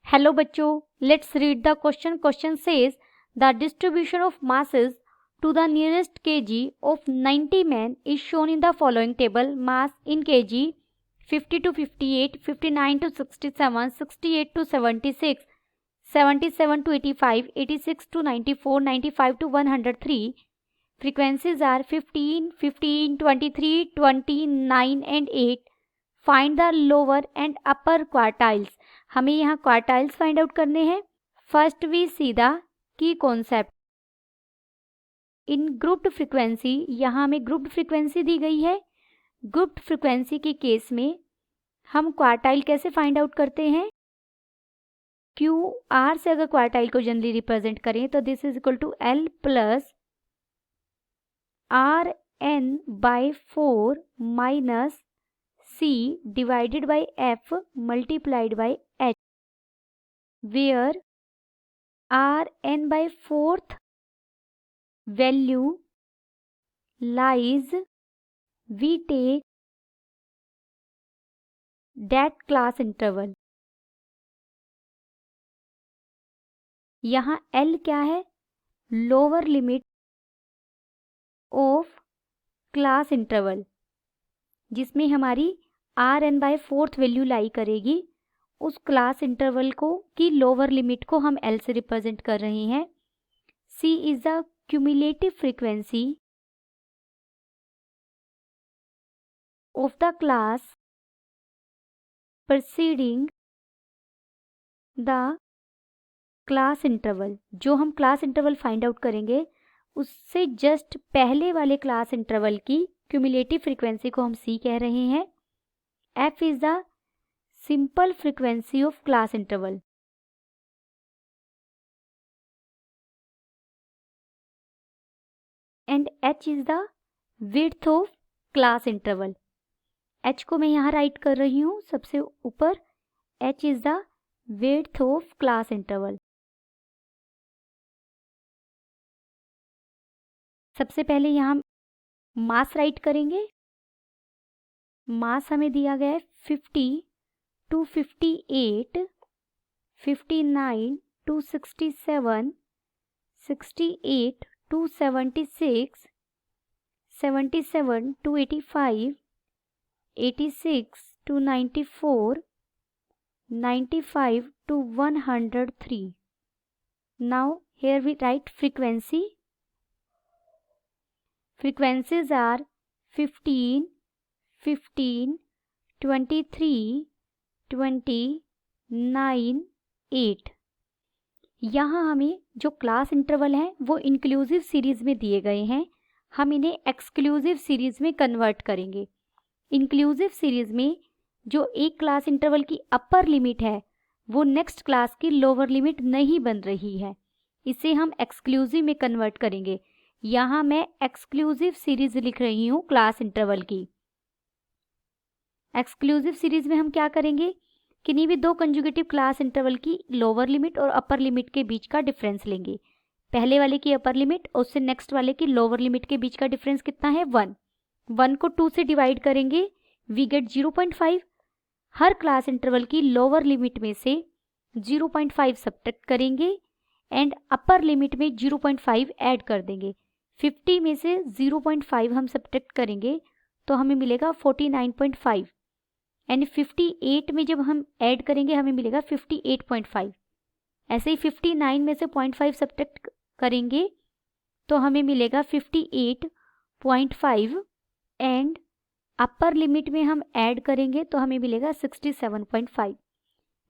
Hello बच्चों, let's read the question. Question says the distribution of masses to the nearest kg of 90 men is shown in the following table. Mass in kg 50 to 58, 59 to 67, 68 to 76, 77 to 85, 86 to 94, 95 to 103. Frequencies are 15, 15, 23, 20, 9 and 8. Find the lower and upper quartiles. हमें यहाँ quartiles find out करने हैं. First we see the key concept. In grouped frequency, यहाँ हमें grouped frequency दी गई है. Grouped frequency के case में हम क्वार्टाइल कैसे फाइंड आउट करते हैं? क्यू आर से अगर क्वार्टाइल को जनरली रिप्रेजेंट करें तो this is equal to L plus R N by 4 minus C divided by F multiplied by H, where Rn by 4th value lies, we take that class interval. यहाँ L क्या है? Lower limit of class interval, जिसमें हमारी Rn bye 4th value लाई करेगी. उस class interval को की lower limit को हम L से रिप्रेजेंट कर रहे हैं. C is the cumulative frequency of the class preceding the class interval. जो हम क्लास इंटरवल फाइंड आउट करेंगे उससे जस्ट पहले वाले क्लास इंटरवल की क्यूमुलेटिव फ्रीक्वेंसी को हम C कह रहे हैं. F is the simple frequency of class interval. And H is the width of class interval. H को मैं यहाँ राइट कर रही हूँ सबसे ऊपर. H is the width of class interval. सबसे पहले यहाँ मास राइट करेंगे. मास हमें दिया गया है 50 to 58, 59 to 67, 68 to 76, 77 to 85, 86 to 94, 95 to 103. Now here we write frequency. Frequencies are 15, 15, 23, 20, 9, 8. यहाँ हमें जो क्लास इंटरवल हैं वो इंक्लूसिव सीरीज़ में दिए गए हैं. हम इन्हें एक्सक्लूसिव सीरीज़ में कन्वर्ट करेंगे. इंक्लूसिव सीरीज़ में जो एक क्लास इंटरवल की अपर लिमिट है वो नेक्स्ट क्लास की लोअर लिमिट नहीं बन रही है. इसे हम एक्सक्लूसिव में कन्वर्ट करेंगे. यहाँ मैं एक्सक्लूसिव सीरीज़ लिख रही हूँ क्लास इंटरवल की. एक्सक्लूसिव सीरीज में हम क्या करेंगे? किन्हीं भी दो कंजुगेटिव क्लास इंटरवल की लोअर लिमिट और अपर लिमिट के बीच का डिफरेंस लेंगे. पहले वाले की अपर लिमिट और उससे नेक्स्ट वाले की लोअर लिमिट के बीच का डिफरेंस कितना है? 1. 1 को 2 से डिवाइड करेंगे, वी गेट 0.5. हर क्लास इंटरवल की लोअर लिमिट में से 0.5 सब्ट्रैक्ट करेंगे एंड अपर लिमिट में 0.5 ऐड कर देंगे. 50 में से 0.5 हम सब्ट्रैक्ट करेंगे तो हमें मिलेगा 49.5 एंड 58 में जब हम ऐड करेंगे हमें मिलेगा 58.5. ऐसे ही 59 में से 0.5 सब्ट्रैक्ट करेंगे तो हमें मिलेगा 58.5 एंड अपर लिमिट में हम ऐड करेंगे तो हमें मिलेगा 67.5.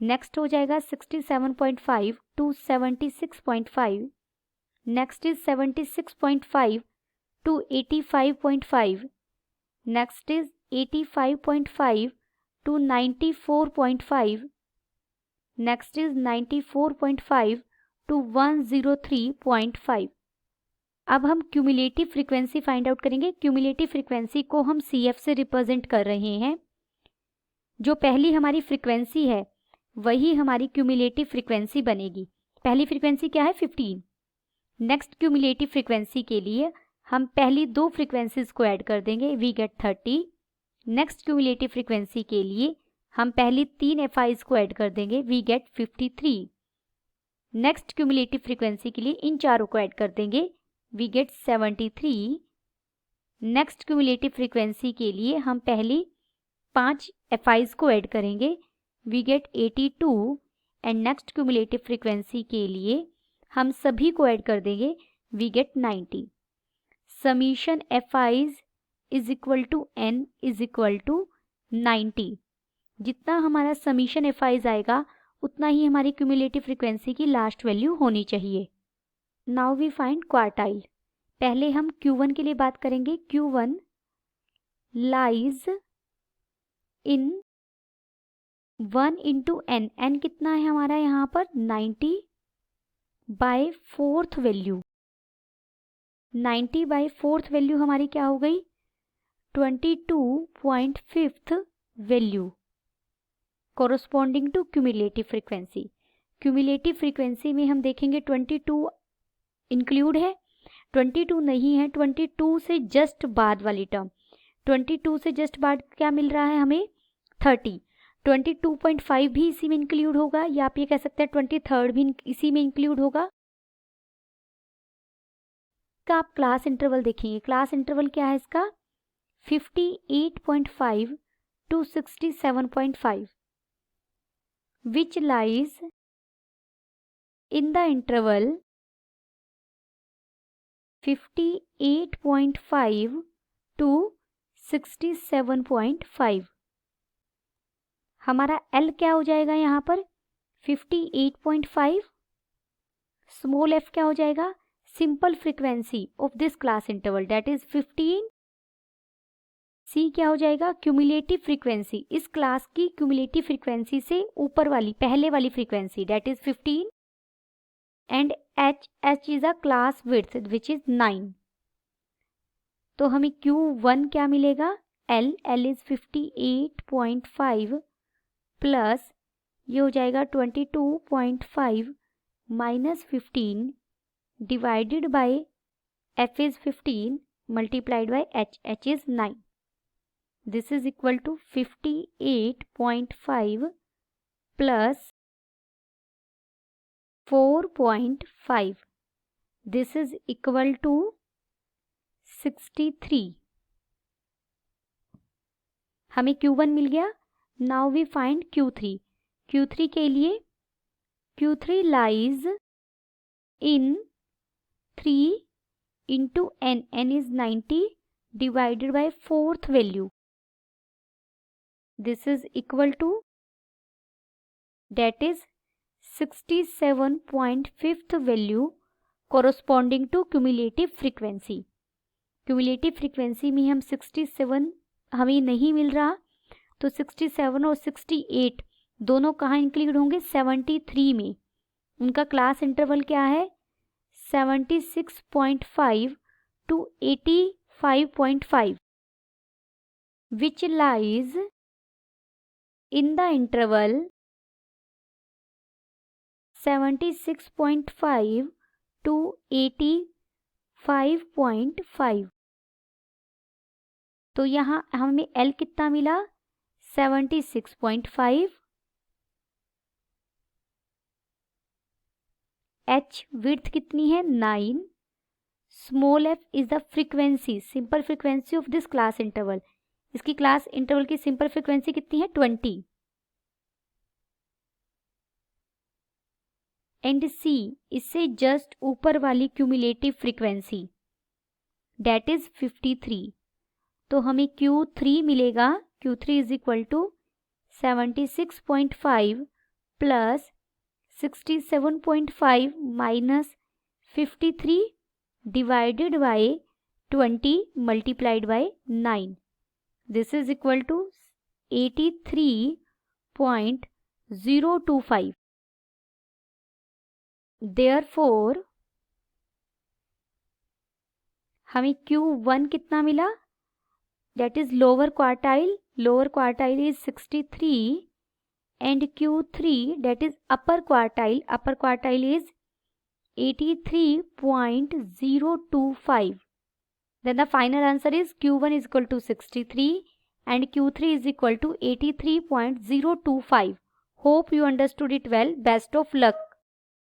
नेक्स्ट हो जाएगा 67.5 to 76.5. Next is 76.5 to 85.5. Next is 85.5 to 94.5. Next is 94.5 to 103.5. अब हम क्यूमुलेटिव फ्रीक्वेंसी फाइंड आउट करेंगे. क्यूमुलेटिव फ्रीक्वेंसी को हम CF से रिप्रेजेंट कर रहे हैं. जो पहली हमारी फ्रीक्वेंसी है वही हमारी क्यूमुलेटिव फ्रीक्वेंसी बनेगी. पहली फ्रीक्वेंसी क्या है? 15. नेक्स्ट क्यूमुलेटिव फ्रीक्वेंसी के लिए हम पहली दो फ्रीक्वेंसीज को ऐड कर देंगे, we get 30. Next cumulative frequency के लिए हम पहली 3 FIs को ऐड कर देंगे, we get 53। Next cumulative frequency के लिए इन चारों को ऐड कर देंगे, we get 73। Next cumulative frequency के लिए हम पहली 5 FIs को ऐड करेंगे, we get 82। And next cumulative frequency के लिए हम सभी को ऐड कर देंगे, we get 90। Summation FIs is equal to n is equal to 90। जितना हमारा समीशन FIs आएगा उतना ही हमारी क्यूमुलेटिव फ्रीक्वेंसी की लास्ट वैल्यू होनी चाहिए। Now we find quartile. पहले हम Q1 के लिए बात करेंगे। Q1 lies in 1 into n। n कितना है हमारा यहाँ पर 90 bye 4th value. 90 bye 4th value हमारी क्या हो गई 22.5th value corresponding to cumulative frequency. Cumulative frequency में हम देखेंगे 22 इंक्लूड है, 22 नहीं है, 22 से जस्ट बाद वाली टर्म। 22 से जस्ट बाद क्या मिल रहा है हमें 30। 22.5 भी इसी में इंक्लूड होगा, या आप ये कह सकते हैं 23rd भी इसी में इंक्लूड होगा। का आप क्लास इंटरवल देखेंगे। क्लास इंटरवल क्या है इसका 58.5 to 67.5 which lies in the interval 58.5 to 67.5। हमारा L क्या हो जाएगा यहाँ पर 58.5। स्मॉल f क्या हो जाएगा simple frequency of this class interval that is 15। C क्या हो जाएगा क्यूमुलेटिव फ्रीक्वेंसी, इस क्लास की क्यूमुलेटिव फ्रीक्वेंसी से ऊपर वाली पहले वाली frequency that is 15। And H is a class width which is 9। तो हमें Q1 क्या मिलेगा L इज 58.5 प्लस ये हो जाएगा 22.5 minus 15 divided by F is 15 multiplied by H is 9। This is equal to 58.5 plus 4.5. This is equal to 63. हमें Q1 मिल गया। Now we find Q3. Q3 के लिए Q3 lies in 3 into n. n is 90 divided by 4th value. This is equal to that is 67.5th value corresponding to cumulative frequency. Cumulative frequency में हम 67 हमें नहीं मिल रहा, तो 67 और 68 दोनों कहाँ इंक्लूड होंगे 73 में। उनका क्लास इंटरवल क्या है 76.5 to 85.5 which lies in the interval 76.5 to 85.5। तो यहाँ हमें L कितना मिला 76.5। H विड्थ कितनी है 9। Small f is the frequency simple frequency of this class interval. इसकी क्लास इंटरवल की सिंपल फ्रीक्वेंसी कितनी है 20। एंड C इससे जस्ट ऊपर वाली क्यूमुलेटिव फ्रीक्वेंसी डेट इज 53। तो हमें Q3 मिलेगा। Q3 is equal to 76.5 plus 67.5 minus 53 divided by 20 multiplied by 9। This is equal to 83.025। Therefore हमें Q1 कितना मिला that is lower quartile is 63 and Q3 that is upper quartile is 83.025. Then the final answer is Q1 is equal to 63 and Q3 is equal to 83.025. Hope you understood it well. Best of luck.